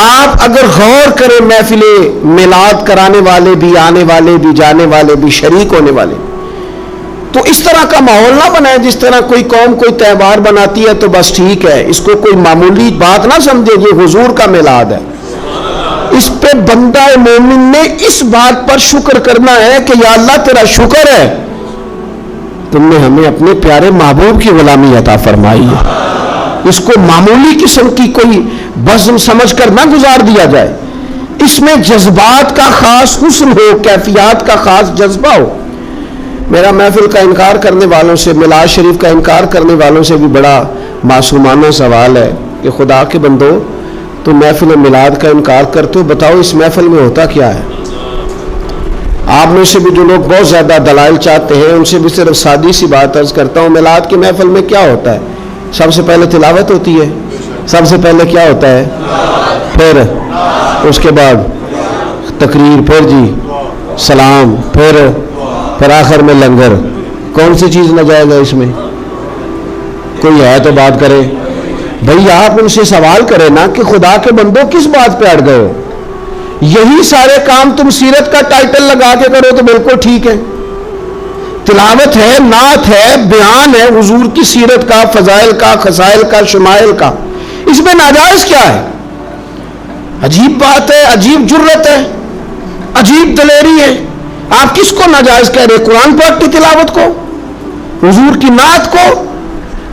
آپ اگر غور کریں محفل میلاد کرانے والے بھی، آنے والے بھی، جانے والے بھی، شریک ہونے والے، تو اس طرح کا ماحول نہ بنائے جس طرح کوئی قوم کوئی تہوار بناتی ہے تو بس ٹھیک ہے، اس کو کوئی معمولی بات نہ سمجھے، یہ حضور کا میلاد ہے۔ اس پہ بندہ مومن نے اس بات پر شکر کرنا ہے کہ یا اللہ تیرا شکر ہے تم نے ہمیں اپنے پیارے محبوب کی غلامی عطا فرمائی ہے۔ اس کو معمولی قسم کی کوئی بزم سمجھ کر نہ گزار دیا جائے، اس میں جذبات کا خاص حسن ہو، کیفیات کا خاص جذبہ ہو۔ میرا محفل کا انکار کرنے والوں سے، میلاد شریف کا انکار کرنے والوں سے بھی بڑا معصومانہ سوال ہے کہ خدا کے بندو تو محفل میلاد کا انکار کرتے ہو، بتاؤ اس محفل میں ہوتا کیا ہے؟ آپ میں سے بھی جو لوگ بہت زیادہ دلائل چاہتے ہیں ان سے بھی صرف سادی سی بات عرض کرتا ہوں، میلاد کے محفل میں کیا ہوتا ہے؟ سب سے پہلے تلاوت ہوتی ہے، سب سے پہلے کیا ہوتا ہے؟ پھر اس کے بعد تقریر، پھر جی سلام، پھر آخر میں لنگر۔ کون سی چیز ناجائز ہے اس میں؟ کوئی ہے تو بات کرے بھئی۔ آپ ان سے سوال کریں نا کہ خدا کے بندو کس بات پہ اڑ گئے ہو؟ یہی سارے کام تم سیرت کا ٹائٹل لگا کے کرو تو بالکل ٹھیک ہے، تلاوت ہے، نعت ہے، بیان ہے حضور کی سیرت کا، فضائل کا، خصائل کا، شمائل کا، اس میں ناجائز کیا ہے؟ عجیب بات ہے، عجیب جرت ہے، عجیب دلیری ہے۔ آپ کس کو ناجائز کہہ رہے؟ قرآن پاک کی تلاوت کو، حضور کی نعت کو،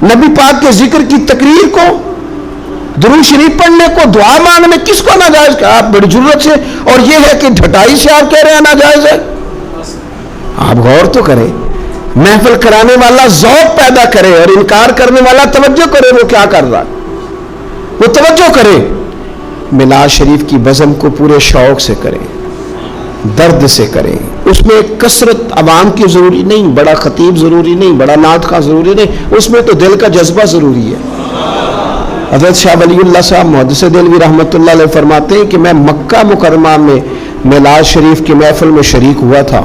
نبی پاک کے ذکر کی تقریر کو، درود شریف پڑھنے کو، دعا مانگنے، کس کو ناجائز کہا؟ آپ بڑی جرت سے، اور یہ ہے کہ ڈھٹائی سے آپ کہہ رہے ہیں ناجائز ہے۔ آپ غور تو کریں، محفل کرانے والا ذوق پیدا کرے اور انکار کرنے والا توجہ کرے وہ کیا کر رہا ہے، وہ توجہ کرے۔ میلاد شریف کی بزم کو پورے شوق سے کریں، درد سے کریں، اس میں کثرت عوام کی ضروری نہیں، بڑا خطیب ضروری نہیں، بڑا نعت خواں ضروری نہیں، اس میں تو دل کا جذبہ ضروری ہے۔ حضرت شاہ ولی اللہ صاحب محدث دہلوی رحمۃ اللہ علیہ فرماتے ہیں کہ میں مکہ مکرمہ میں میلاد شریف کی محفل میں شریک ہوا تھا،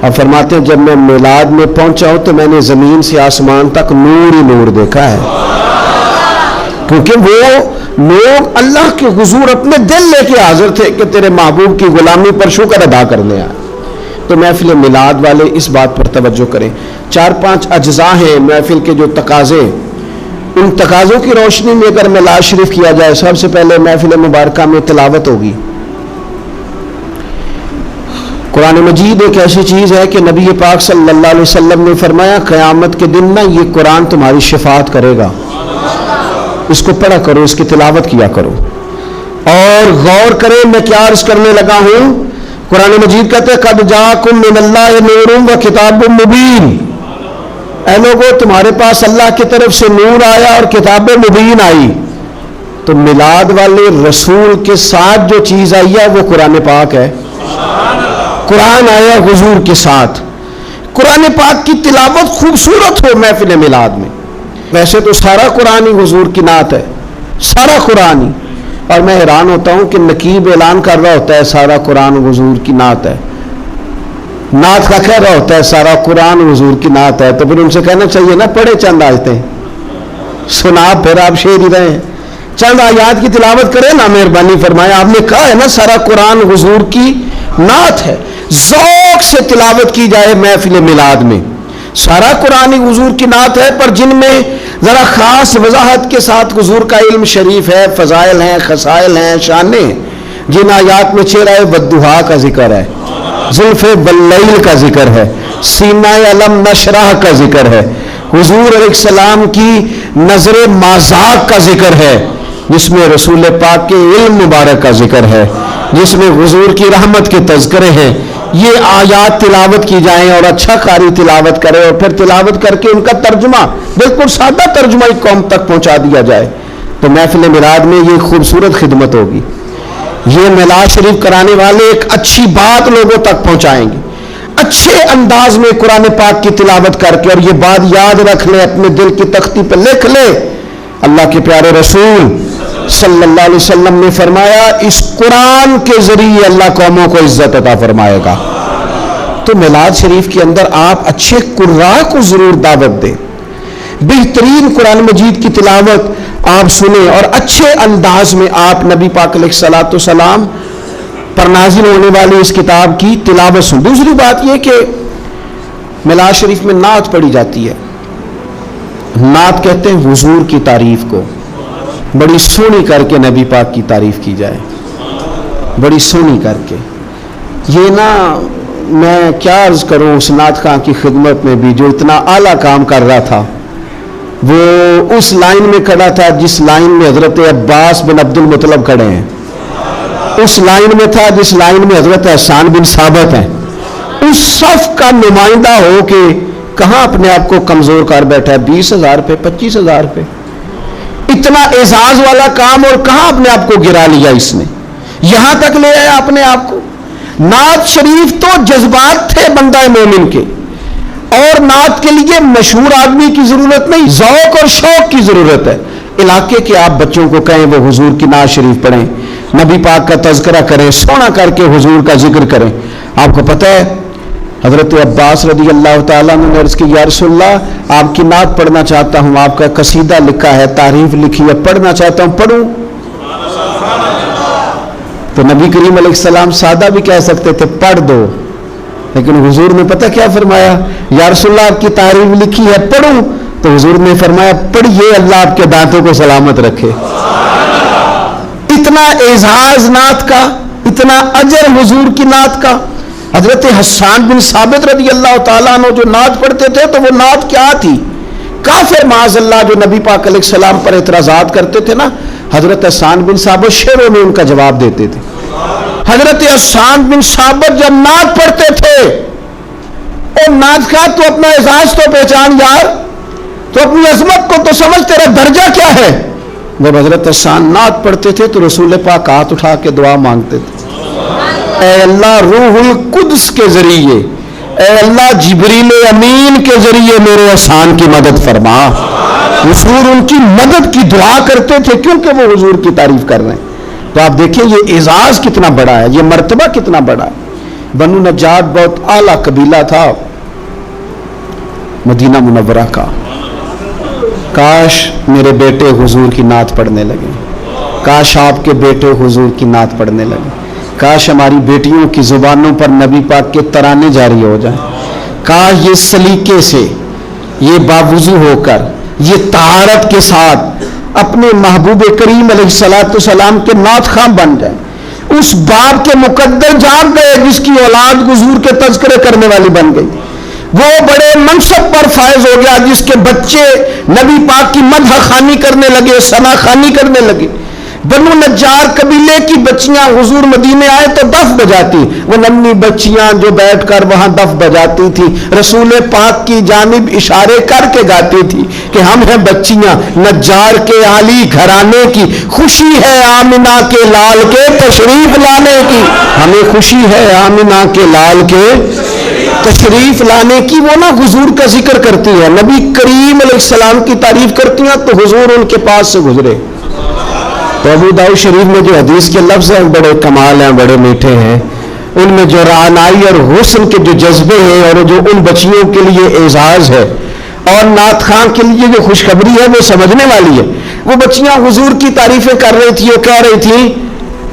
اور فرماتے ہیں جب میں میلاد میں پہنچا ہوں تو میں نے زمین سے آسمان تک نور ہی نور دیکھا ہے، کیونکہ وہ لوگ اللہ کے حضور اپنے دل لے کے حاضر تھے کہ تیرے محبوب کی غلامی پر شکر ادا کرنے آئے۔ تو محفل میلاد والے اس بات پر توجہ کریں۔ 4-5 اجزاء ہیں محفل کے جو تقاضے، ان تقاضوں کی روشنی میں اگر میلاد شریف کیا جائے، سب سے پہلے محفل مبارکہ میں تلاوت ہوگی۔ قرآن مجید ایک ایسی چیز ہے کہ نبی پاک صلی اللہ علیہ وسلم نے فرمایا قیامت کے دن نا یہ قرآن تمہاری شفاعت کرے گا، اس کو پڑھا کرو، اس کی تلاوت کیا کرو۔ اور غور کریں میں کیا عرض کرنے لگا ہوں، قرآن مجید کہتے ہیں قد جاءکم من اللہ نور و کتاب مبین، اے لوگو تمہارے پاس اللہ کی طرف سے نور آیا اور کتاب مبین آئی۔ تو میلاد والے رسول کے ساتھ جو چیز آئی ہے وہ قرآن پاک ہے، قرآن آیا حضور کے ساتھ۔ قرآن پاک کی تلاوت خوبصورت ہو محفل میلاد میں، ویسے تو سارا قرآن ہی حضور کی نعت ہے، سارا قرآن ہی، اور میں حیران ہوتا ہوں کہ نقیب اعلان کر رہا ہوتا ہے سارا قرآن حضور کی نعت ہے، نعت کا کہہ رہا ہوتا ہے سارا قرآن حضور کی نعت ہے، تو پھر ان سے کہنا چاہیے نا پڑھے چند آیتیں، سنا پھر آپ شعر ہی رہے ہیں، چند آیات کی تلاوت کریں نا، مہربانی فرمائے۔ آپ نے کہا ہے نا سارا قرآن حضور کی نعت ہے، ذوق سے تلاوت کی جائے محفل میلاد میں، سارا قرآن حضور کی نعت ہے، پر جن میں ذرا خاص وضاحت کے ساتھ حضور کا علم شریف ہے، فضائل ہیں، خصائل ہیں، شانیں ہیں، جن آیات میں چہرہ والضحیٰ کا ذکر ہے، زلف واللیل کا ذکر ہے، سینہ علم نشرح کا ذکر ہے، حضور علیہ السلام کی نظر مازاق کا ذکر ہے، جس میں رسول پاک کے علم مبارک کا ذکر ہے، جس میں حضور کی رحمت کے تذکرے ہیں، یہ آیات تلاوت کی جائیں اور اچھا قاری تلاوت کرے، اور پھر تلاوت کر کے ان کا ترجمہ بالکل سادہ ترجمہ ایک قوم تک پہنچا دیا جائے، تو محفل میلاد میں یہ خوبصورت خدمت ہوگی۔ یہ میلاد شریف کرانے والے ایک اچھی بات لوگوں تک پہنچائیں گے، اچھے انداز میں قرآن پاک کی تلاوت کر کے، اور یہ بات یاد رکھ لے، اپنے دل کی تختی پہ لکھ لے، اللہ کے پیارے رسول صلی اللہ علیہ وسلم نے فرمایا اس قرآن کے ذریعے اللہ قوموں کو عزت عطا فرمائے گا۔ تو میلاد شریف کے اندر آپ اچھے قراء کو ضرور دعوت دیں، بہترین قرآن مجید کی تلاوت آپ سنیں اور اچھے انداز میں آپ نبی پاک علیہ الصلوۃ والسلام پر نازل ہونے والی اس کتاب کی تلاوت سن. دوسری بات یہ کہ میلاد شریف میں نعت پڑھی جاتی ہے. نعت کہتے ہیں حضور کی تعریف کو، بڑی سونی کر کے نبی پاک کی تعریف کی جائے، بڑی سونی کر کے. یہ نا میں کیا عرض کروں اس نعت خواں کی خدمت میں بھی جو اتنا اعلیٰ کام کر رہا تھا، وہ اس لائن میں کھڑا تھا جس لائن میں حضرت عباس بن عبد المطلب کھڑے ہیں، اس لائن میں تھا جس لائن میں حضرت حسان بن ثابت ہیں. اس صف کا نمائندہ ہو کے کہاں اپنے آپ کو کمزور کر بیٹھا ہے؟ 20,000 پہ 25,000 پہ اتنا اعزاز والا کام، اور کہاں اپنے آپ کو گرا لیا اس نے، یہاں تک لے آیا اپنے آپ کو. نعت شریف تو جذبات تھے بندہ مومن کے، اور نعت کے لیے مشہور آدمی کی ضرورت نہیں، ذوق اور شوق کی ضرورت ہے. علاقے کے آپ بچوں کو کہیں وہ حضور کی نعت شریف پڑھیں، نبی پاک کا تذکرہ کریں، سونا کر کے حضور کا ذکر کریں. آپ کو پتہ ہے حضرت عباس رضی اللہ تعالیٰ نے عرض کی یا رسول اللہ آپ کی نعت پڑھنا چاہتا ہوں، آپ کا قصیدہ لکھا ہے، تعریف لکھی ہے، پڑھنا چاہتا ہوں، پڑھوں؟ تو نبی کریم علیہ السلام سادہ بھی کہہ سکتے تھے پڑھ دو، لیکن حضور نے پتہ کیا فرمایا؟ یا رسول اللہ آپ کی تعریف لکھی ہے، پڑھوں؟ تو حضور نے فرمایا پڑھیے، اللہ آپ کے دانتوں کو سلامت رکھے. اتنا اعزاز نعت کا، اتنا اجر حضور کی نعت کا. حضرت حسان بن ثابت رضی اللہ تعالیٰ عنہ جو نعت پڑھتے تھے تو وہ نعت کیا تھی؟ کافر معاذ اللہ جو نبی پاک علیہ السلام پر اعتراضات کرتے تھے نا، حضرت حسان بن ثابت شعروں میں ان کا جواب دیتے تھے. حضرت حسان بن ثابت جب نعت پڑھتے تھے، اور نعت کا تو اپنا اعزاز تو پہچان یار، تو اپنی عظمت کو تو سمجھ، تیرا درجہ کیا ہے. جب حضرت حسان نعت پڑھتے تھے تو رسول پاک ہاتھ اٹھا کے دعا مانگتے تھے، اے اللہ روح القدس کے ذریعے، اے اللہ جبریل امین کے ذریعے میرے حسان کی مدد فرما. حضور ان کی مدد کی دعا کرتے تھے کیونکہ وہ حضور کی تعریف کر رہے ہیں. تو آپ دیکھیں یہ اعزاز کتنا بڑا ہے، یہ مرتبہ کتنا بڑا ہے. بنو نجار بہت اعلیٰ قبیلہ تھا مدینہ منورہ کا. کاش میرے بیٹے حضور کی نعت پڑھنے لگے، کاش آپ کے بیٹے حضور کی نعت پڑھنے لگے، کاش ہماری بیٹیوں کی زبانوں پر نبی پاک کے ترانے جاری ہو جائیں. کاش یہ سلیقے سے، یہ باوضو ہو کر، یہ طہارت کے ساتھ اپنے محبوب کریم علیہ الصلوۃ والسلام کے نعت خواں بن جائیں. اس باپ کے مقدر جاگ گئے جس کی اولاد حضور کے تذکرے کرنے والی بن گئی. وہ بڑے منصب پر فائز ہو گیا جس کے بچے نبی پاک کی مدح خوانی کرنے لگے، ثنا خوانی کرنے لگے. بنو نجار قبیلے کی بچیاں حضور مدینے آئے تو دف بجاتی، وہ ننھی بچیاں جو بیٹھ کر وہاں دف بجاتی تھی، رسول پاک کی جانب اشارے کر کے گاتی تھی کہ ہم ہیں بچیاں نجار کے عالی گھرانے کی، خوشی ہے آمنہ کے لال کے تشریف لانے کی. ہمیں خوشی ہے آمنہ کے لال کے تشریف لانے کی. وہ نا حضور کا ذکر کرتی ہے، نبی کریم علیہ السلام کی تعریف کرتی ہیں تو حضور ان کے پاس سے گزرے. تو ابو داؤد شریف میں جو حدیث کے لفظ ہیں بڑے کمال ہیں، بڑے میٹھے ہیں. ان میں جو رعنائی اور حسن کے جو جذبے ہیں اور جو ان بچیوں کے لیے اعزاز ہے اور نعت خواں کے لیے جو خوشخبری ہے وہ سمجھنے والی ہے. وہ بچیاں حضور کی تعریفیں کر رہی تھی، وہ کہہ رہی تھی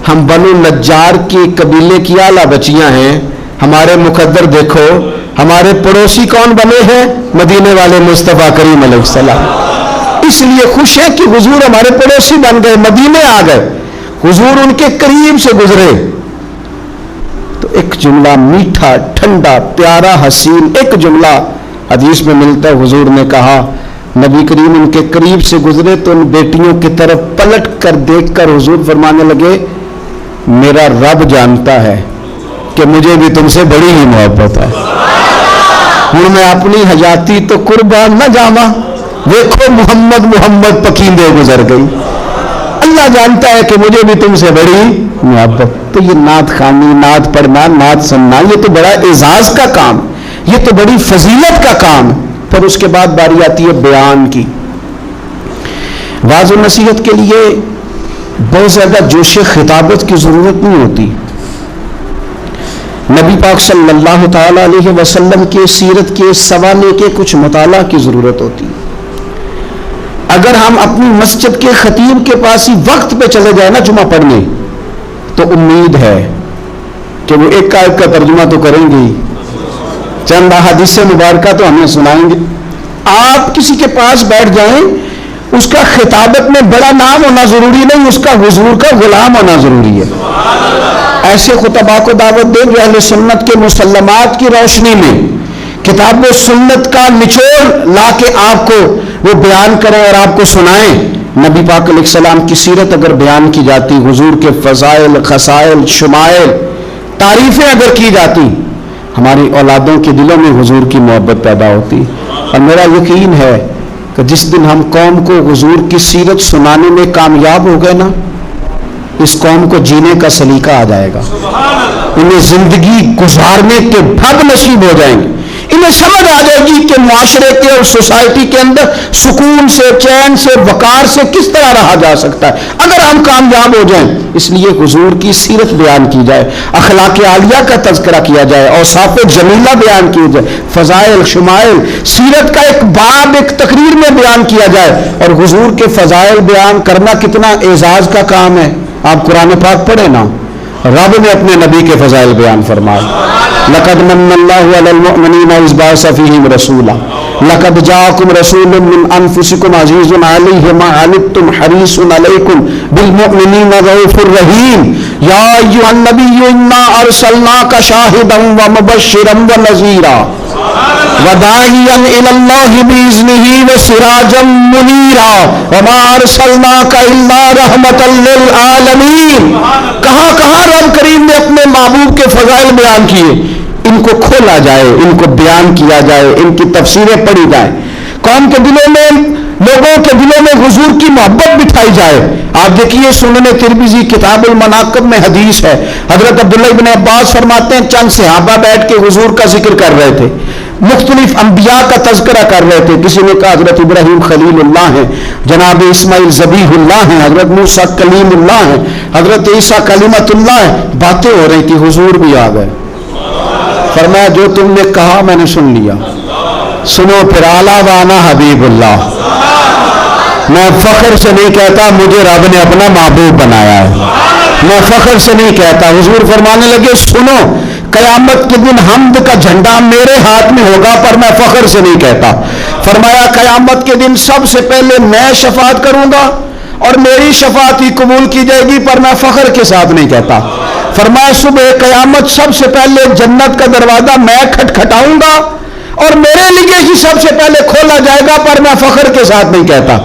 ہم بنو نجار کے قبیلے کی اعلیٰ بچیاں ہیں، ہمارے مقدر دیکھو، ہمارے پڑوسی کون بنے ہیں؟ مدینے والے مصطفیٰ کریم علیہ السلام. اس لیے خوش ہے کہ حضور ہمارے پڑوسی بن گئے، مدینے آ گئے، حضور ان کے قریب سے گزرے. تو ایک جملہ میٹھا، ٹھنڈا، پیارا، حسین ایک جملہ حدیث میں ملتا ہے. حضور نے کہا نبی کریم ان کے قریب سے گزرے تو ان بیٹیوں کی طرف پلٹ کر دیکھ کر حضور فرمانے لگے میرا رب جانتا ہے کہ مجھے بھی تم سے بڑی ہی محبت ہے، ہوں میں اپنی حیاتی تو قربان نہ جاواں، دیکھو محمد محمد پکیندے گزر گئی. اللہ جانتا ہے کہ مجھے بھی تم سے بڑی محبت. تو یہ نعت خوانی، نعت پڑھنا، نعت سننا، یہ تو بڑا اعزاز کا کام، یہ تو بڑی فضیلت کا کام. پھر اس کے بعد باری آتی ہے بیان کی. واعظ و نصیحت کے لیے بہت زیادہ جوش خطابت کی ضرورت نہیں ہوتی. نبی پاک صلی اللہ تعالی علیہ وسلم کے سیرت کے سوانے کے کچھ مطالعہ کی ضرورت ہوتی. اگر ہم اپنی مسجد کے خطیب کے پاس ہی وقت پہ چلے جائیں نا جمعہ پڑھنے، تو امید ہے کہ وہ ایک آیت کا ترجمہ تو کریں گے، چند احادیث مبارکہ تو ہمیں سنائیں گے۔ آپ کسی کے پاس بیٹھ جائیں، اس کا خطابت میں بڑا نام ہونا ضروری نہیں، اس کا حضور کا غلام ہونا ضروری ہے۔ ایسے خطباء کو دعوت دیں جو اہل سنت کے مسلمات کی روشنی میں کتاب و سنت کا نچوڑ لا کے آپ کو وہ بیان کریں اور آپ کو سنائیں۔ نبی پاک علیہ السلام کی سیرت اگر بیان کی جاتی، حضور کے فضائل، خصائل، شمائل، تعریفیں اگر کی جاتی، ہماری اولادوں کے دلوں میں حضور کی محبت پیدا ہوتی۔ اور میرا یقین ہے کہ جس دن ہم قوم کو حضور کی سیرت سنانے میں کامیاب ہو گئے نا، اس قوم کو جینے کا سلیقہ آ جائے گا، انہیں زندگی گزارنے کے بھگ نصیب ہو جائیں گے، انہیں سمجھ آ جائے گی کہ معاشرے کے اور سوسائٹی کے اندر سکون سے، چین سے، وقار سے کس طرح رہا جا سکتا ہے اگر ہم کامیاب ہو جائیں۔ اس لیے حضور کی سیرت بیان کی جائے، اخلاق عالیہ کا تذکرہ کیا جائے، اوصاف جمیلہ بیان کی جائے، فضائل، شمائل، سیرت کا ایک باب ایک تقریر میں بیان کیا جائے۔ اور حضور کے فضائل بیان کرنا کتنا اعزاز کا کام ہے۔ آپ قرآن پاک پڑھیں نا، رب نے اپنے نبی کے فضائل بیان فرمائے، لقد من اللہ علی المؤمنین اذ بعث فیہم رسولا لقد جاءکم رسول من انفسکم عزیز علیہ ما عنتم حریص علیکم بالمؤمنین رؤوف الرحیم یا ایھا النبی انا ارسلناک شاہدا ومبشرا ونذیرا وداعیا الی اللہ باذنہ وسراجا منیرا وما ارسلناک الا رحمۃ للعالمین۔ کہاں کہاں رب کریم نے اپنے محبوب کے فضائل بیان کیے، ان کو کھولا جائے، ان کو بیان کیا جائے، ان کی تفسیریں پڑھی جائیں، قوم کے دلوں میں، لوگوں کے دلوں میں حضور کی محبت بٹھائی جائے۔ آپ دیکھیے سنن ترمذی کتاب المناقب میں حدیث ہے، حضرت عبداللہ ابن عباس فرماتے ہیں چند صحابہ بیٹھ کے حضور کا ذکر کر رہے تھے، مختلف انبیاء کا تذکرہ کر رہے تھے۔ کسی نے کہا حضرت ابراہیم خلیل اللہ ہیں، جناب اسماعیل ذبیح اللہ ہیں، حضرت موسیٰ کلیم اللہ ہیں، حضرت عیسیٰ کلمۃ اللہ ہیں۔ باتیں ہو رہی تھی، حضور بھی آ گئے، فرمایا جو تم نے کہا میں نے سن لیا، سنو پھر اعلیٰ وانا حبیب اللہ۔ میں فخر سے نہیں کہتا مجھے رب نے اپنا محبوب بنایا ہے، میں فخر سے نہیں کہتا۔ حضور فرمانے لگے سنو، قیامت کے دن حمد کا جھنڈا میرے ہاتھ میں ہوگا، پر میں فخر سے نہیں کہتا۔ فرمایا قیامت کے دن سب سے پہلے میں شفاعت کروں گا اور میری شفاعت ہی قبول کی جائے گی، پر میں فخر کے ساتھ نہیں کہتا۔ فرمایا صبح قیامت سب سے پہلے جنت کا دروازہ میں کھٹکھٹاؤں گا اور میرے لیے ہی سب سے پہلے کھولا جائے گا، پر میں فخر کے ساتھ نہیں کہتا۔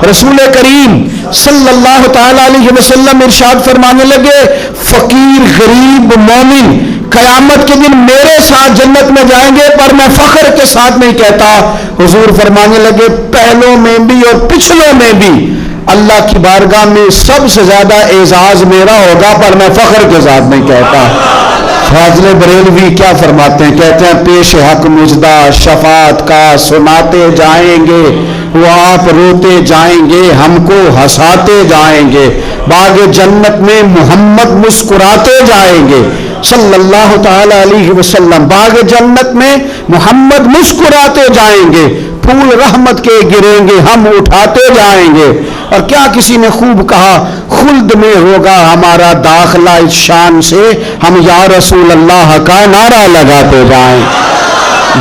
رسول کریم صلی اللہ تعالی علیہ وسلم ارشاد فرمانے لگے فقیر، غریب، مومن قیامت کے دن میرے ساتھ جنت میں جائیں گے، پر میں فخر کے ساتھ نہیں کہتا۔ حضور فرمانے لگے پہلوں میں بھی اور پچھلوں میں بھی اللہ کی بارگاہ میں سب سے زیادہ اعزاز میرا ہوگا، پر میں فخر کے ساتھ نہیں کہتا۔ فاضل بریلوی کیا فرماتے ہیں؟ کہتے ہیں پیش حق مجدہ شفاعت کا سناتے جائیں گے، وہ آپ روتے جائیں گے، ہم کو ہنساتے جائیں گے، باغ جنت میں محمد مسکراتے جائیں گے صلی اللہ تعالی علیہ وسلم، باغ جنت میں محمد مسکراتے جائیں گے، پھول رحمت کے گریں گے، ہم اٹھاتے جائیں گے۔ اور کیا کسی نے خوب کہا خلد میں ہوگا ہمارا داخلہ اس شان سے ہم یا رسول اللہ کا نعرہ لگاتے جائیں،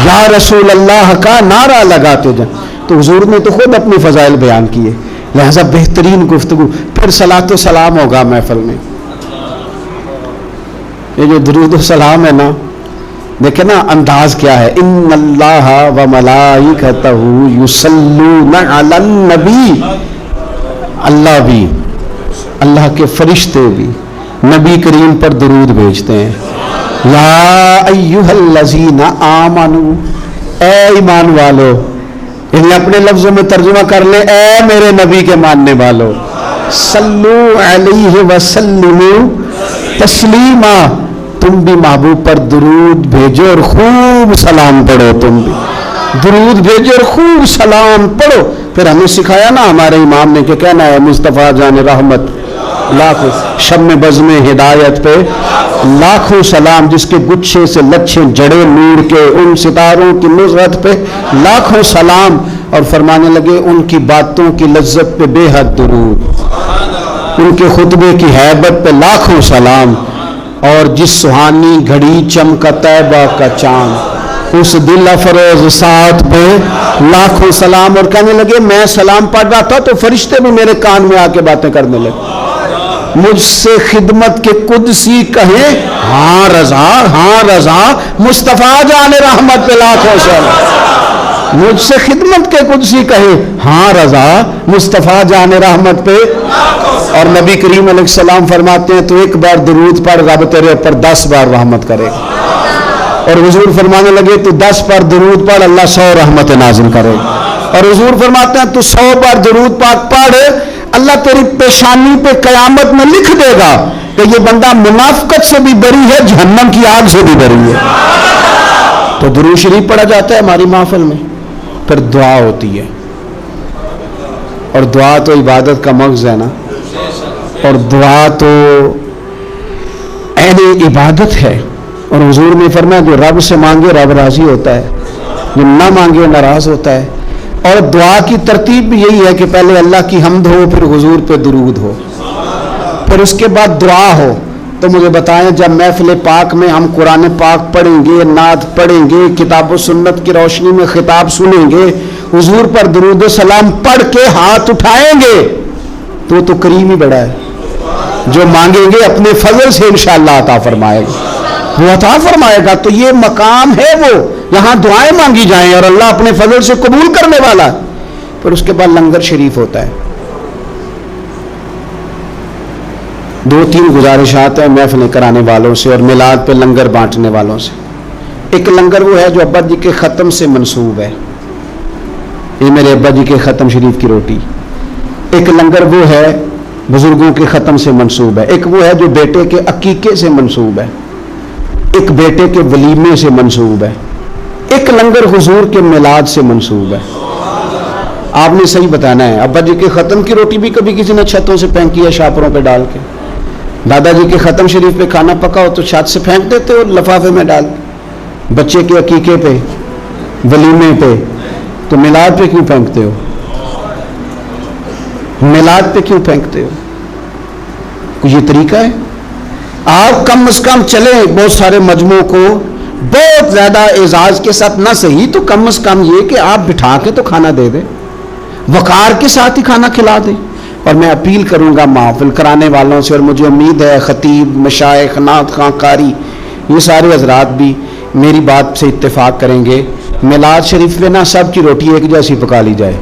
یا رسول اللہ کا نعرہ لگاتے جائیں۔ تو حضور نے تو خود اپنے فضائل بیان کیے، لہذا بہترین گفتگو، پھر صلاۃ و سلام ہوگا محفل میں۔ یہ جو درود و سلام ہے نا، دیکھیں نا انداز کیا ہے، ان اللہ و ملائکتہ یصلون علی النبی، اللہ بھی، اللہ کے فرشتے بھی نبی کریم پر درود بھیجتے ہیں۔ یا ایھا الذین آمنوا، اے ایمان والو، انہیں اپنے لفظوں میں ترجمہ کر لیں، اے میرے نبی کے ماننے والو، صلو علیہ وسلموا تسلیما، تم بھی محبوب پر درود بھیجو اور خوب سلام پڑھو، تم بھی درود بھیجو اور خوب سلام پڑھو۔ پھر ہمیں سکھایا نا ہمارے امام نے کہ کہنا ہے مصطفیٰ جان رحمت لاکھوں شب میں بزم ہدایت پہ لاکھوں سلام، جس کے گچھے سے لچھے جڑے نور کے ان ستاروں کی نصرت پہ لاکھوں سلام، اور فرمانے لگے ان کی باتوں کی لذت پہ بے حد درود، ان کے خطبے کی ہیبت پہ لاکھوں سلام، اور جس سہانی گھڑی چمکا طیبہ کا چاند اس دل افروز ساتھ پہ لاکھوں سلام۔ اور کہنے لگے میں سلام پڑھ رہا تھا تو فرشتے بھی میرے کان میں آ کے باتیں کرنے لگے، مجھ سے خدمت کے قدسی کہیں ہاں رضا، ہاں رضا، مصطفیٰ جان رحمت پہ لاکھوں سلام، مجھ سے خدمت کے قدسی کہے ہاں رضا، مصطفیٰ جان رحمت پہ۔ اور نبی کریم علیہ السلام فرماتے ہیں تو ایک بار درود پڑھ رب تیرے اوپر 10 بار رحمت کرے گا، اور حضور فرمانے لگے تو 10 بار درود پڑھ اللہ 100 رحمت نازل کرے گا، اور حضور فرماتے ہیں تو 100 بار درود پاک پڑھ اللہ تیری پیشانی پہ قیامت میں لکھ دے گا کہ یہ بندہ منافقت سے بھی بری ہے، جہنم کی آگ سے بھی بری ہے۔ تو درود شریف پڑھا جاتا ہے ہماری محفل میں، پھر دعا ہوتی ہے، اور دعا تو عبادت کا مغز ہے نا، اور دعا تو عین عبادت ہے، اور حضور نے فرمایا جو رب سے مانگے رب راضی ہوتا ہے، جو نہ مانگے ناراض ہوتا ہے۔ اور دعا کی ترتیب بھی یہی ہے کہ پہلے اللہ کی حمد ہو، پھر حضور پہ درود ہو، پھر اس کے بعد دعا ہو۔ تو مجھے بتائیں جب محفل پاک میں ہم قرآن پاک پڑھیں گے، نعت پڑھیں گے، کتاب و سنت کی روشنی میں خطاب سنیں گے، حضور پر درود و سلام پڑھ کے ہاتھ اٹھائیں گے تو کریم ہی بڑا ہے، جو مانگیں گے اپنے فضل سے انشاءاللہ عطا فرمائے گا، وہ عطا فرمائے گا۔ تو یہ مقام ہے وہ، یہاں دعائیں مانگی جائیں اور اللہ اپنے فضل سے قبول کرنے والا ہے۔ پھر اس کے بعد لنگر شریف ہوتا ہے۔ 2-3 گزارشات ہیں محفلیں کرانے والوں سے اور میلاد پہ لنگر بانٹنے والوں سے۔ ایک لنگر وہ ہے جو ابا جی کے ختم سے منسوب ہے، یہ میرے ابا جی کے ختم شریف کی روٹی۔ ایک لنگر وہ ہے بزرگوں کے ختم سے منسوب ہے، ایک وہ ہے جو بیٹے کے عقیقے سے منسوب ہے، ایک بیٹے کے ولیمے سے منسوب ہے، ایک لنگر حضور کے میلاد سے منسوب ہے۔ آپ نے صحیح بتانا ہے۔ ابا جی کے ختم کی روٹی بھی کبھی کسی نے چھتوں سے پھینکی ہے شاپروں پہ ڈال کے، دادا جی کے ختم شریف پہ کھانا پکا ہو تو چھت سے پھینک دیتے ہو لفافے میں ڈال، بچے کے عقیقے پہ ولیمے پہ، تو میلاد پہ کیوں پھینکتے ہو؟ میلاد پہ کیوں پھینکتے ہو؟ کوئی یہ طریقہ ہے؟ آپ کم از کم چلیں بہت سارے مجموعوں کو بہت زیادہ اعزاز کے ساتھ نہ صحیح تو کم از کم یہ کہ آپ بٹھا کے تو کھانا دے دیں، وقار کے ساتھ ہی کھانا کھلا دیں۔ اور میں اپیل کروں گا محفل کرانے والوں سے، اور مجھے امید ہے خطیب، مشائخ، نعت خواں، قاری، یہ سارے حضرات بھی میری بات سے اتفاق کریں گے، میلاد شریف میں نہ سب کی روٹی ایک جیسی پکا لی جائے،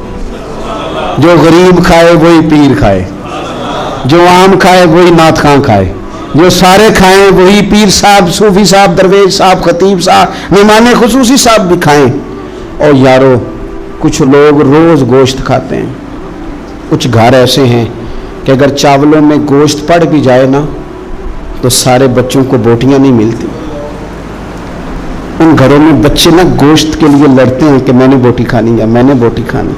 جو غریب کھائے وہی پیر کھائے، جو عام کھائے وہی نعت خواں کھائے، جو سارے کھائیں وہی پیر صاحب، صوفی صاحب، درویش صاحب، خطیب صاحب، مہمان خصوصی صاحب بھی کھائیں۔ اور یارو کچھ لوگ روز گوشت کھاتے ہیں، کچھ گھر ایسے ہیں کہ اگر چاولوں میں گوشت پڑ بھی جائے نا تو سارے بچوں کو بوٹیاں نہیں ملتی۔ ان گھروں میں بچے نا گوشت کے لیے لڑتے ہیں کہ میں نے بوٹی کھانی ہے، میں نے بوٹی کھانی،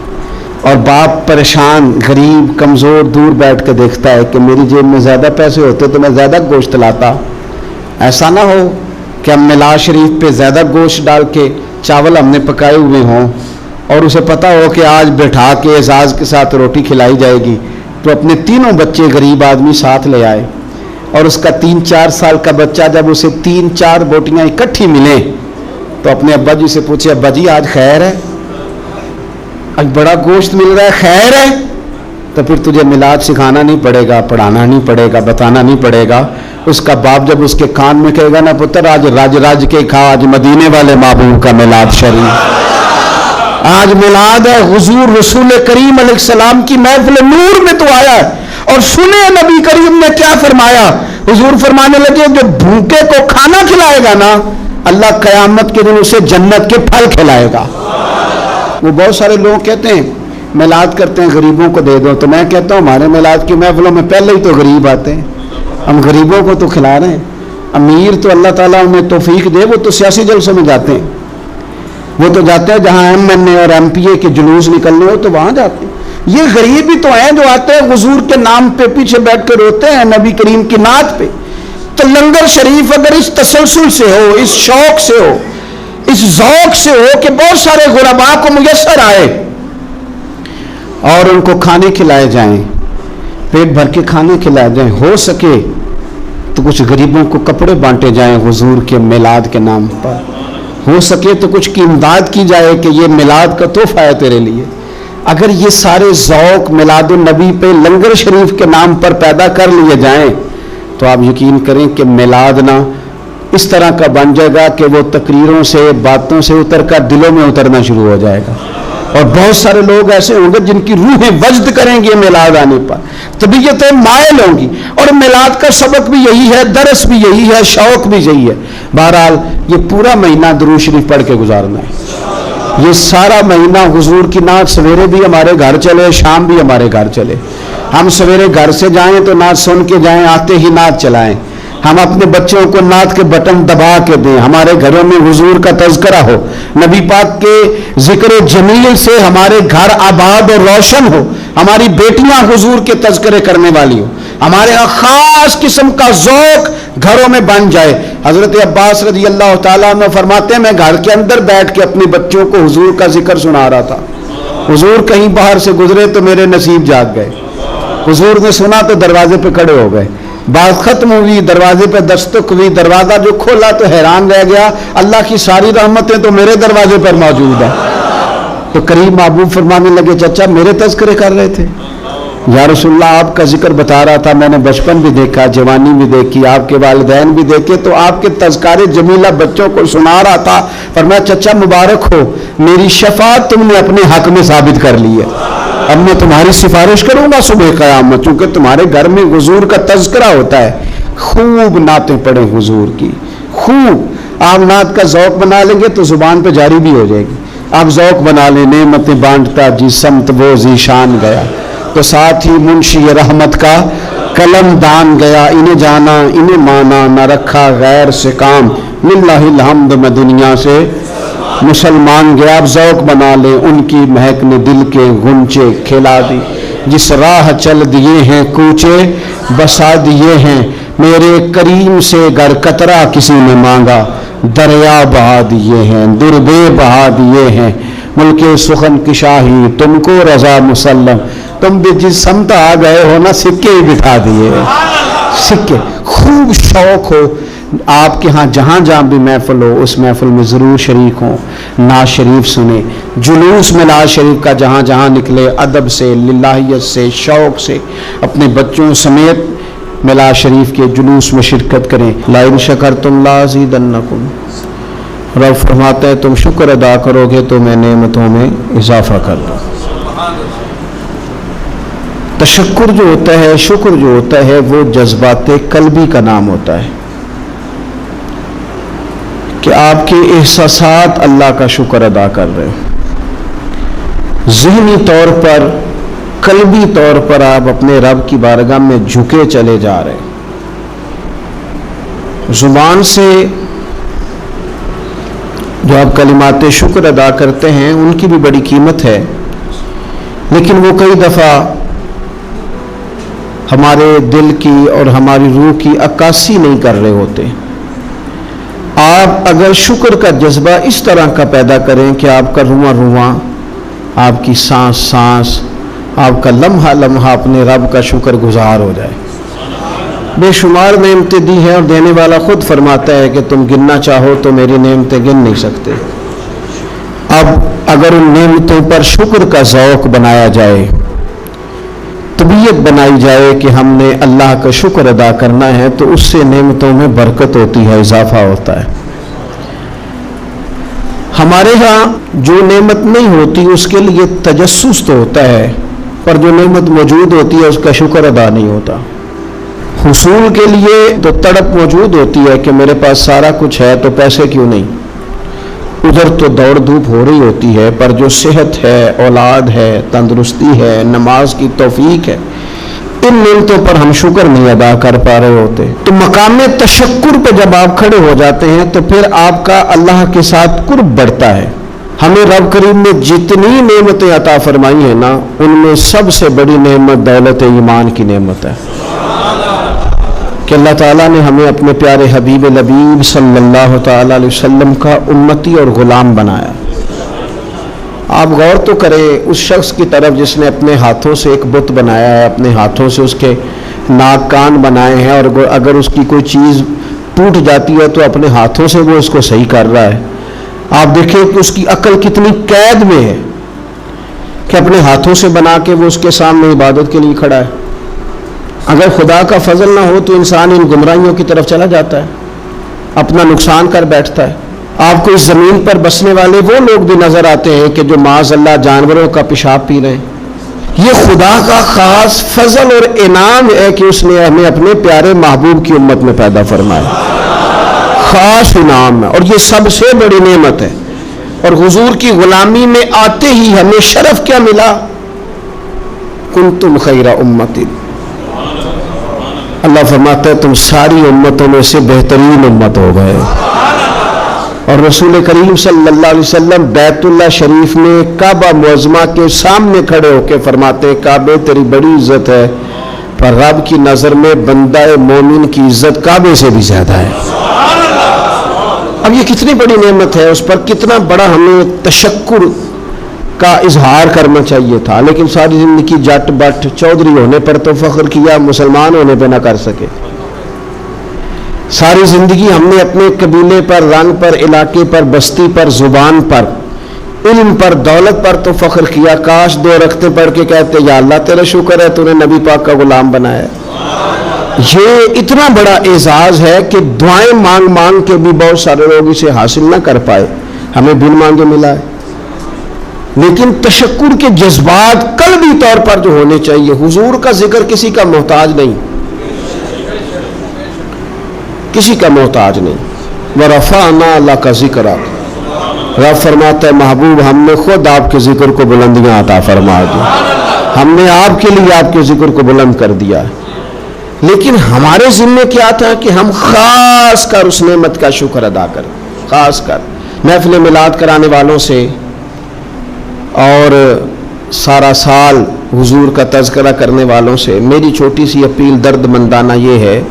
اور باپ پریشان، غریب، کمزور دور بیٹھ کے دیکھتا ہے کہ میری جیب میں زیادہ پیسے ہوتے تو میں زیادہ گوشت لاتا۔ ایسا نہ ہو کہ ہم میلاد شریف پہ زیادہ گوشت ڈال کے چاول ہم نے پکائے ہوئے ہوں اور اسے پتہ ہو کہ آج بٹھا کے اعزاز کے ساتھ روٹی کھلائی جائے گی، تو اپنے تینوں بچے غریب آدمی ساتھ لے آئے، اور اس کا 3-4 سال کا بچہ جب اسے 3-4 بوٹیاں اکٹھی ملیں تو اپنے ابا جی سے پوچھے ابا جی آج خیر ہے، آج بڑا گوشت مل رہا ہے، خیر ہے؟ تو پھر تجھے میلاد سکھانا نہیں پڑے گا، پڑھانا نہیں پڑے گا، بتانا نہیں پڑے گا۔ اس کا باپ جب اس کے کان میں کہے گا نا پتر آج راج راج کے کھا، آج مدینے والے محبوب کا میلاد شریف، آج میلاد ہے، حضور رسول کریم علیہ السلام کی محفل نور میں تو آیا ہے۔ اور سنے نبی کریم نے کیا فرمایا، حضور فرمانے لگے جو بھوکے کو کھانا کھلائے گا نا اللہ قیامت کے دن اسے جنت کے پھل کھلائے گا۔ وہ بہت سارے لوگ کہتے ہیں میلاد کرتے ہیں غریبوں کو دے دو، تو میں کہتا ہوں ہمارے میلاد کی محفلوں میں پہلے ہی تو غریب آتے ہیں، ہم غریبوں کو تو کھلا رہے ہیں۔ امیر تو اللہ تعالیٰ انہیں توفیق دے، وہ تو سیاسی جلسوں میں جاتے ہیں، وہ تو جاتے ہیں جہاں ایم این اے اور ایم پی اے کے جلوس نکلنے ہو تو وہاں جاتے ہیں، یہ غریب بھی تو ہیں جو آتے ہیں حضور کے نام پہ پیچھے بیٹھ کے روتے ہیں نبی کریم کی نعت پہ. تو لنگر شریف اگر اس تسلسل سے ہو، اس شوق سے ہو، اس ذوق سے ہو کہ بہت سارے غرباء کو میسر آئے اور ان کو کھانے کھلائے جائیں، پیٹ بھر کے کھانے کھلائے جائیں، ہو سکے تو کچھ غریبوں کو کپڑے بانٹے جائیں حضور کے میلاد کے نام پر، ہو سکے تو کچھ کی امداد کی جائے کہ یہ میلاد کا تحفہ ہے تیرے لیے. اگر یہ سارے ذوق میلاد النبی پہ لنگر شریف کے نام پر پیدا کر لیے جائیں تو آپ یقین کریں کہ میلاد نہ اس طرح کا بن جائے گا کہ وہ تقریروں سے، باتوں سے اتر کر دلوں میں اترنا شروع ہو جائے گا. اور بہت سارے لوگ ایسے ہوں گے جن کی روحیں وجد کریں گے میلاد آنے پر، طبیعتیں مائل ہوں گی. اور میلاد کا سبق بھی یہی ہے، درس بھی یہی ہے، شوق بھی یہی ہے. بہرحال یہ پورا مہینہ درود شریف پڑھ کے گزارنا ہے. یہ سارا مہینہ حضور کی نعت سویرے بھی ہمارے گھر چلے، شام بھی ہمارے گھر چلے. ہم سویرے گھر سے جائیں تو نعت سن کے جائیں، آتے ہی نعت چلائیں. ہم اپنے بچوں کو نعت کے بٹن دبا کے دیں. ہمارے گھروں میں حضور کا تذکرہ ہو، نبی پاک کے ذکر جمیل سے ہمارے گھر آباد اور روشن ہو. ہماری بیٹیاں حضور کے تذکرے کرنے والی ہو. ہمارے یہاں خاص قسم کا ذوق گھروں میں بن جائے. حضرت عباس رضی اللہ تعالیٰ عنہ فرماتے ہیں میں گھر کے اندر بیٹھ کے اپنے بچوں کو حضور کا ذکر سنا رہا تھا. حضور کہیں باہر سے گزرے تو میرے نصیب جاگ گئے. حضور نے سنا تو دروازے پہ کھڑے ہو گئے. بات ختم ہوئی، دروازے پہ دستک ہوئی، دروازہ جو کھولا تو حیران رہ گیا، اللہ کی ساری رحمتیں تو میرے دروازے پر موجود ہیں. تو قریب محبوب فرمانے لگے چچا میرے تذکرے کر رہے تھے؟ یا رسول اللہ آپ کا ذکر بتا رہا تھا، میں نے بچپن بھی دیکھا، جوانی بھی دیکھی، آپ کے والدین بھی دیکھے، تو آپ کے تذکارے جمیلہ بچوں کو سنا رہا تھا. فرمایا چچا مبارک ہو، میری شفاعت تم نے اپنے حق میں ثابت کر لی ہے. اب میں تمہاری سفارش کروں گا صبح قیامت، چونکہ تمہارے گھر میں حضور کا تذکرہ ہوتا ہے. خوب نعتیں پڑھیں حضور کی، خوب. آپ نعت کا ذوق بنا لیں گے تو زبان پہ جاری بھی ہو جائے گی. آپ ذوق بنا لیں نعمتیں بانٹتا جی سمت وہ ذیشان گیا، تو ساتھ ہی منشی رحمت کا قلم دان گیا. انہیں جانا انہیں مانا نہ رکھا غیر سے کام، للہ الحمد میں دنیا سے مسلمان گیا. اب ذوق بنا لیں ان کی مہک نے دل کے غنچے کھلا دی. جس راہ چل دیے ہیں کوچے بسا دیے ہیں، میرے کریم سے گر قطرہ کسی نے مانگا، دریا بہا دیے ہیں دربے بہا دیے ہیں. ملک سخن کی شاہی تم کو رضا مسلم، تم بھی جس سمت آ گئے ہو نا سکے ہی بٹھا دیے. سکے خوب شوق ہو آپ کے ہاں، جہاں جہاں بھی محفل ہو اس محفل میں ضرور شریک ہوں، نعت شریف سنیں. جلوس میں نعت شریف کا جہاں جہاں نکلے ادب سے، للہیت سے، شوق سے اپنے بچوں سمیت میلاد شریف کے جلوس میں شرکت کریں. لئن شکرتم لازیدنکم، رب فرماتا ہے تم شکر ادا کرو گے تو میں نعمتوں میں اضافہ کر دوں. تشکر جو ہوتا ہے، شکر جو ہوتا ہے، وہ جذبات قلبی کا نام ہوتا ہے کہ آپ کے احساسات اللہ کا شکر ادا کر رہے ہیں. ذہنی طور پر، قلبی طور پر آپ اپنے رب کی بارگاہ میں جھکے چلے جا رہے ہیں. زبان سے جو آپ کلمات شکر ادا کرتے ہیں ان کی بھی بڑی قیمت ہے، لیکن وہ کئی دفعہ ہمارے دل کی اور ہماری روح کی عکاسی نہیں کر رہے ہوتے. آپ اگر شکر کا جذبہ اس طرح کا پیدا کریں کہ آپ کا رواں رواں، آپ کی سانس سانس، آپ کا لمحہ لمحہ اپنے رب کا شکر گزار ہو جائے. بے شمار نعمتیں دی ہیں اور دینے والا خود فرماتا ہے کہ تم گننا چاہو تو میری نعمتیں گن نہیں سکتے. اب اگر ان نعمتوں پر شکر کا ذوق بنایا جائے، طبیعت بنائی جائے کہ ہم نے اللہ کا شکر ادا کرنا ہے، تو اس سے نعمتوں میں برکت ہوتی ہے، اضافہ ہوتا ہے. ہمارے ہاں جو نعمت نہیں ہوتی اس کے لیے تجسس تو ہوتا ہے، پر جو نعمت موجود ہوتی ہے اس کا شکر ادا نہیں ہوتا. حصول کے لیے تو تڑپ موجود ہوتی ہے کہ میرے پاس سارا کچھ ہے تو پیسے کیوں نہیں. ادھر تو دوڑ دھوپ ہو رہی ہوتی ہے، پر جو صحت ہے، اولاد ہے، تندرستی ہے، نماز کی توفیق ہے، ان نعمتوں پر ہم شکر نہیں ادا کر پا رہے ہوتے. تو مقام تشکر پہ جب آپ کھڑے ہو جاتے ہیں تو پھر آپ کا اللہ کے ساتھ قرب بڑھتا ہے. ہمیں رب کریم نے جتنی نعمتیں عطا فرمائی ہیں نا، ان میں سب سے بڑی نعمت دولت ایمان کی نعمت ہے کہ اللہ تعالیٰ نے ہمیں اپنے پیارے حبیب لبیب صلی اللہ تعالیٰ علیہ وسلم کا امتی اور غلام بنایا۔ آپ غور تو کریں اس شخص کی طرف جس نے اپنے ہاتھوں سے ایک بت بنایا ہے، اپنے ہاتھوں سے اس کے ناک کان بنائے ہیں، اور اگر اس کی کوئی چیز ٹوٹ جاتی ہے تو اپنے ہاتھوں سے وہ اس کو صحیح کر رہا ہے۔ آپ دیکھیں کہ اس کی عقل کتنی قید میں ہے کہ اپنے ہاتھوں سے بنا کے وہ اس کے سامنے عبادت کے لیے کھڑا ہے۔ اگر خدا کا فضل نہ ہو تو انسان ان گمراہیوں کی طرف چلا جاتا ہے، اپنا نقصان کر بیٹھتا ہے۔ آپ کو اس زمین پر بسنے والے وہ لوگ بھی نظر آتے ہیں کہ جو معاذ اللہ جانوروں کا پیشاب پی رہے ہیں۔ یہ خدا کا خاص فضل اور انعام ہے کہ اس نے ہمیں اپنے پیارے محبوب کی امت میں پیدا فرمایا، خاص انعام ہے، اور یہ سب سے بڑی نعمت ہے۔ اور حضور کی غلامی میں آتے ہی ہمیں شرف کیا ملا؟ کنتم خیر امت، اللہ فرماتا ہے تم ساری امتوں میں سے بہترین امت ہو گئے۔ اور رسول کریم صلی اللہ علیہ وسلم بیت اللہ شریف میں کعبہ معظمہ کے سامنے کھڑے ہو کے فرماتے ہیں کعبے تیری بڑی عزت ہے، پر رب کی نظر میں بندہ مومن کی عزت کعبے سے بھی زیادہ ہے۔ اب یہ کتنی بڑی نعمت ہے، اس پر کتنا بڑا ہمیں تشکر کا اظہار کرنا چاہیے تھا، لیکن ساری زندگی جٹ بٹ چودھری ہونے پر تو فخر کیا، مسلمان ہونے پہ نہ کر سکے۔ ساری زندگی ہم نے اپنے قبیلے پر، رنگ پر، علاقے پر، بستی پر، زبان پر، علم پر، دولت پر تو فخر کیا، کاش 2 رکعتیں پڑھ کے کہتے یا اللہ تیرا شکر ہے تو نے نبی پاک کا غلام بنایا۔ یہ اتنا بڑا اعزاز ہے کہ دعائیں مانگ مانگ کے بھی بہت سارے لوگ اسے حاصل نہ کر پائے، ہمیں بن مانگے ملا ہے۔ لیکن تشکر کے جذبات قلبی طور پر جو ہونے چاہیے، حضور کا ذکر کسی کا محتاج نہیں، کسی کا محتاج نہیں۔ وَرَفَعْنَا لَكَ ذِكْرَكَ، رب فرماتا ہے محبوب ہم نے خود آپ کے ذکر کو بلندیاں عطا فرما دی، ہم نے آپ کے لیے آپ کے ذکر کو بلند کر دیا۔ لیکن ہمارے ذمہ کیا تھا کہ ہم خاص کر اس نعمت کا شکر ادا کریں، خاص کر محفل میلاد کرانے والوں سے اور سارا سال حضور کا تذکرہ کرنے والوں سے میری چھوٹی سی اپیل درد مندانہ یہ ہے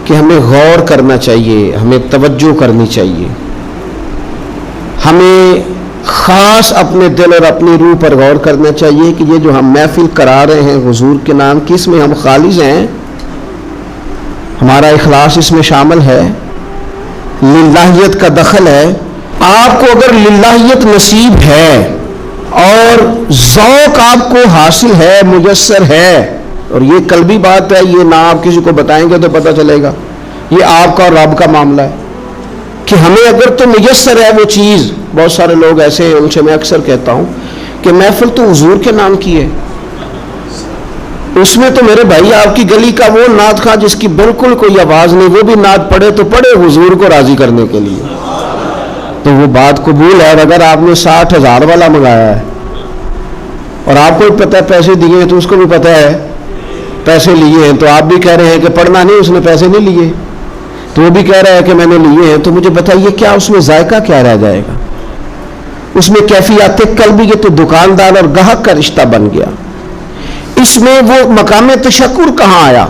کہ ہمیں غور کرنا چاہیے، ہمیں توجہ کرنی چاہیے، ہمیں خاص اپنے دل اور اپنی روح پر غور کرنا چاہیے کہ یہ جو ہم محفل کرا رہے ہیں حضور کے نام کی، اس میں ہم خالص ہیں، ہمارا اخلاص اس میں شامل ہے، للہیت کا دخل ہے۔ آپ کو اگر للہیت نصیب ہے اور ذوق آپ کو حاصل ہے، میسر ہے، اور یہ قلبی بات ہے، یہ نہ آپ کسی کو بتائیں گے تو پتہ چلے گا، یہ آپ کا اور رب کا معاملہ ہے کہ ہمیں اگر تو میسر ہے وہ چیز۔ بہت سارے لوگ ایسے ہیں، ان سے میں اکثر کہتا ہوں کہ محفل تو حضور کے نام کی ہے، اس میں تو میرے بھائی آپ کی گلی کا وہ نعت خواں جس کی بالکل کوئی آواز نہیں، وہ بھی نعت پڑھے تو پڑھے حضور کو راضی کرنے کے لیے، تو وہ بات قبول ہے۔ اور اگر آپ نے 60,000 والا منگایا ہے اور آپ کو بھی پتہ ہے پیسے دیے ہیں، تو اس کو بھی پتہ ہے پیسے لیے ہیں، تو آپ بھی کہہ رہے ہیں کہ پڑھنا نہیں، اس نے پیسے نہیں لیے، تو وہ بھی کہہ رہا ہے کہ میں نے لیے ہیں، تو مجھے بتائیے کیا اس میں ذائقہ کیا رہ جائے گا؟ اس میں کیفیات قلبی، یہ تو دکاندار اور گاہک کا رشتہ بن گیا۔ اس میں وہ مقام تشکر کہاں آیا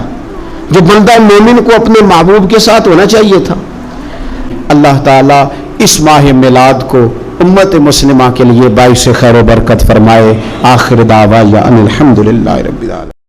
جو بندہ مومن کو اپنے محبوب کے ساتھ ہونا چاہیے تھا؟ اللہ تعالیٰ اس ماہ میلاد کو امت مسلمہ کے لیے باعث خیر و برکت فرمائے۔ آخر دعوانا ان الحمدللہ رب العالمین۔